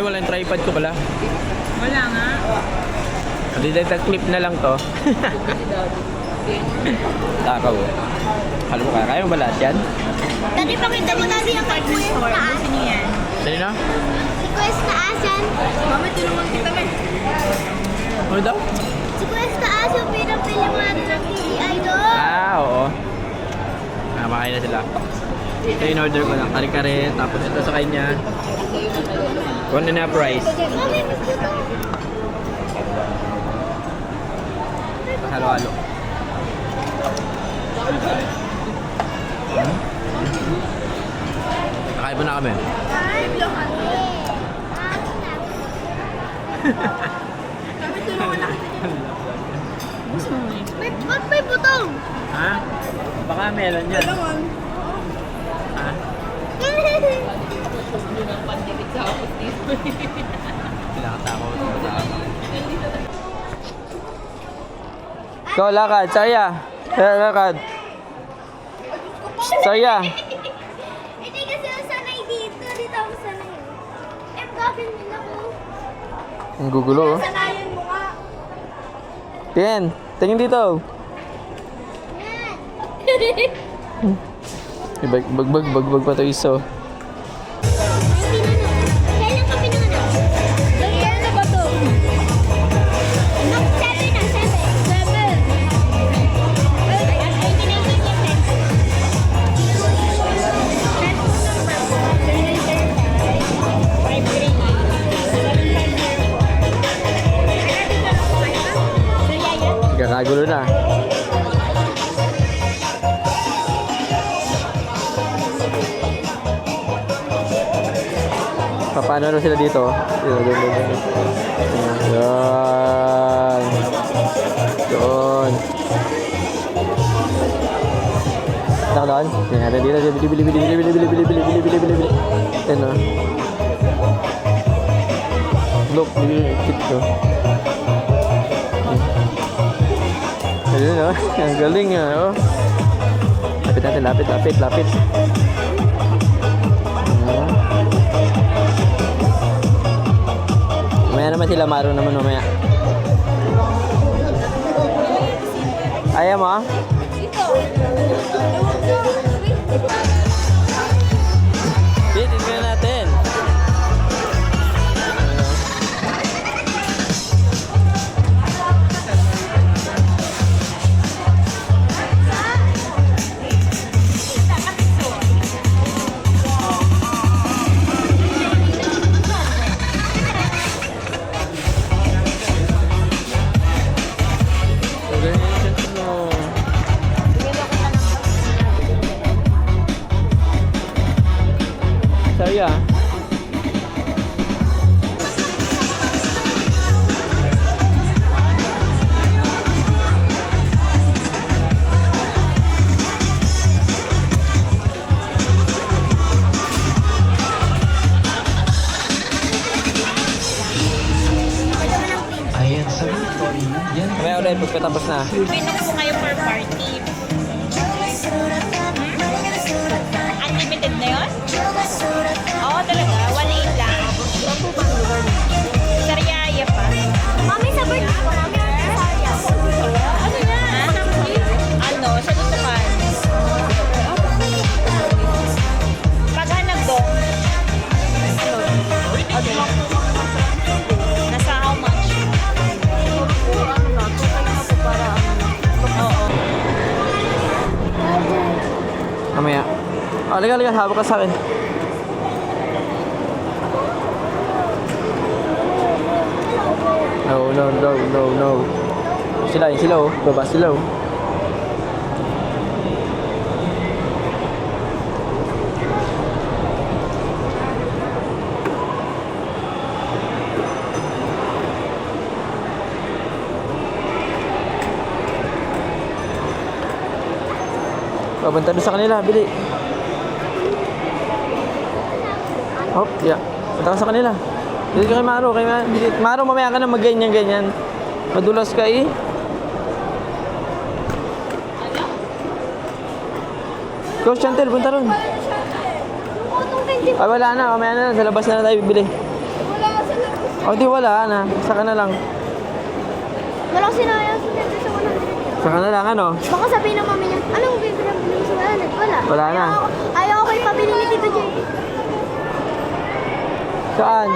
wala yung tripod ko pala. Wala nga. Didagdag clip na lang to. Takaw. Alam mo kaya mo ba lahat yan? Dati pakita mo natin yung kay Kuya sa taas. Sino yan? Sali na? Si Kuya sa taas yan. Mami, tulungan kita ba? Ano daw? Si Kuya sa taas yung pinapili natin ng TV Idol. Oo. Makain na sila. Ito in order ko ng kare-kare, tapos ito sa kanya. 1.5 rice. Mami, gusto to. Halo-halo. Nakain po na kami. Ay, blokan. Mami, tulungan na kita. Gusto mo eh. Ba't may butong? Ha? Baka meron yan. Tulungan. Ha? Pinakatakot. Go, lakad. Saya. Lakad. Saya. Hindi kasi ako sanay dito. Dito ako sanay. Gagawin nila ko. Ang gugulo. Sanayan mo nga. Tingin. Tingin dito. Bag pa ito iso. Kailan ka pinanganak? Kailan na ba to? 7 na, 7. Kakagulo na. Paano na sila dito? Yan. Doon. Doon. Yan, dito. Bili. Yan o. Look, kit ko. Ayun o. Ang galing nga o. Lapit natin, lapit. Mamaya naman sila, maro naman mamaya. Ayaw mo? Tingnan natin. Saya. Ayan, sabi ni Tori, yan. Mamaya ulit, pagkatapos na. Pinog po kayo for party. Unlimited na yun? Oo, talaga. 1.8 lang. Saan po bang lugar niyo? Sa Riyaya pa. Mami, sa birthday ko namin ang sarya. Ano yan? Ano? Sa Lutukan. Paghanap doon. Nasa how much? Oo. Mamaya. Liga, hawak ka sa akin. No. Sila oh. Baba sila oh. Pabanta doon sa kanila, bili. Hop, yeah. Punta ka sa kanila. Dito ka kay Maro, Maro, mamaya ka na mag-ganyan-ganyan. Madulas ka eh. Go, Chantel, punta ron. Ay, wala na. Mamaya na. Sa labas na tayo bibili. Wala O di wala na. Saka na lang. Walang sinayang sinayang sa 100. Saka na lang ano. Baka sabihin ng mami niya, anong bibili mo sa 100? Wala. Wala na. Ayaw ko ipabili ni Tito Jay. Saan?